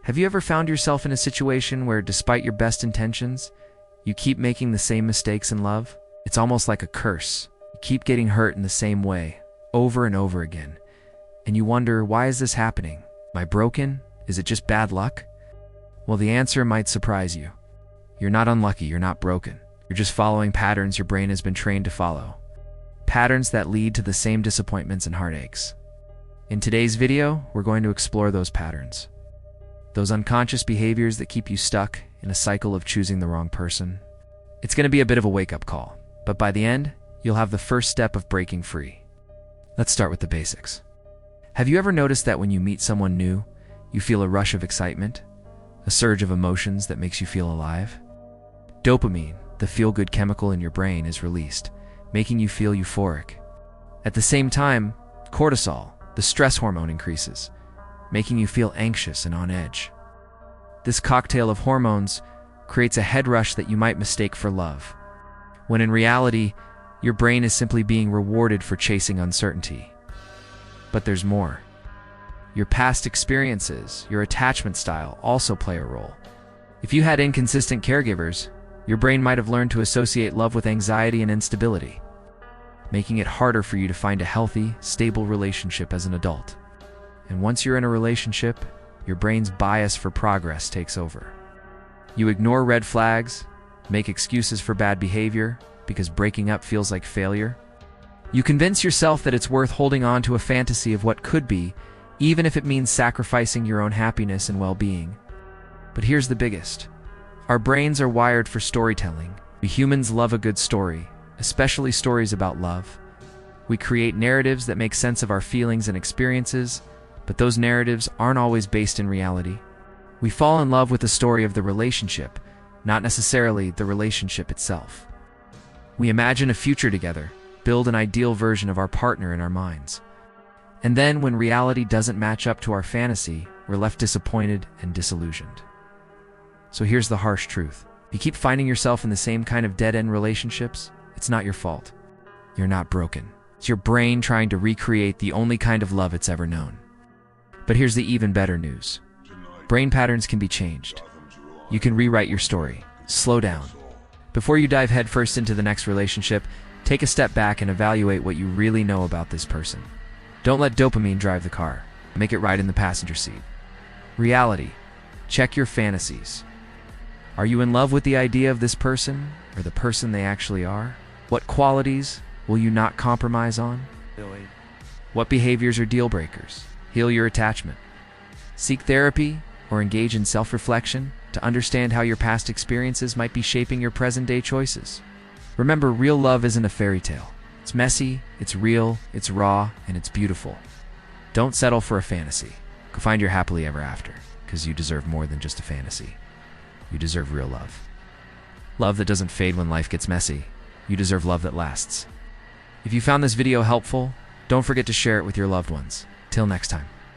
Have you ever found yourself in a situation where, despite your best intentions, you keep making the same mistakes in love? It's almost like a curse. You keep getting hurt in the same way, over and over again. And you wonder, why is this happening? Am I broken? Is it just bad luck? Well, the answer might surprise you. You're not unlucky, you're not broken. You're just following patterns your brain has been trained to follow. Patterns that lead to the same disappointments and heartaches. In today's video, we're going to explore those patterns. Those unconscious behaviors that keep you stuck in a cycle of choosing the wrong person. It's going to be a bit of a wake-up call, but by the end, you'll have the first step of breaking free. Let's start with the basics. Have you ever noticed that when you meet someone new, you feel a rush of excitement? A surge of emotions that makes you feel alive? Dopamine, the feel-good chemical in your brain, is released, making you feel euphoric. At the same time, cortisol, the stress hormone, increases, making you feel anxious and on edge. This cocktail of hormones creates a head rush that you might mistake for love, when in reality, your brain is simply being rewarded for chasing uncertainty. But there's more. Your past experiences, your attachment style also play a role. If you had inconsistent caregivers, your brain might have learned to associate love with anxiety and instability, making it harder for you to find a healthy, stable relationship as an adult. And once you're in a relationship, your brain's bias for progress takes over. You ignore red flags, make excuses for bad behavior because breaking up feels like failure. You convince yourself that it's worth holding on to a fantasy of what could be, even if it means sacrificing your own happiness and well-being. But here's the biggest. Our brains are wired for storytelling. We humans love a good story, especially stories about love. We create narratives that make sense of our feelings and experiences, but those narratives aren't always based in reality. We fall in love with the story of the relationship, not necessarily the relationship itself. We imagine a future together, build an ideal version of our partner in our minds. And then, when reality doesn't match up to our fantasy, we're left disappointed and disillusioned. So here's the harsh truth. If you keep finding yourself in the same kind of dead-end relationships, it's not your fault. You're not broken. It's your brain trying to recreate the only kind of love it's ever known. But here's the even better news. Brain patterns can be changed. You can rewrite your story. Slow down. Before you dive headfirst into the next relationship, take a step back and evaluate what you really know about this person. Don't let dopamine drive the car. Make it ride in the passenger seat. Reality. Check your fantasies. Are you in love with the idea of this person, or the person they actually are? What qualities will you not compromise on? What behaviors are deal breakers? Heal your attachment. Seek therapy or engage in self-reflection to understand how your past experiences might be shaping your present-day choices. Remember, real love isn't a fairy tale. It's messy, it's real, it's raw, and it's beautiful. Don't settle for a fantasy. Go find your happily ever after, because you deserve more than just a fantasy. You deserve real love. Love that doesn't fade when life gets messy. You deserve love that lasts. If you found this video helpful, don't forget to share it with your loved ones. Till next time.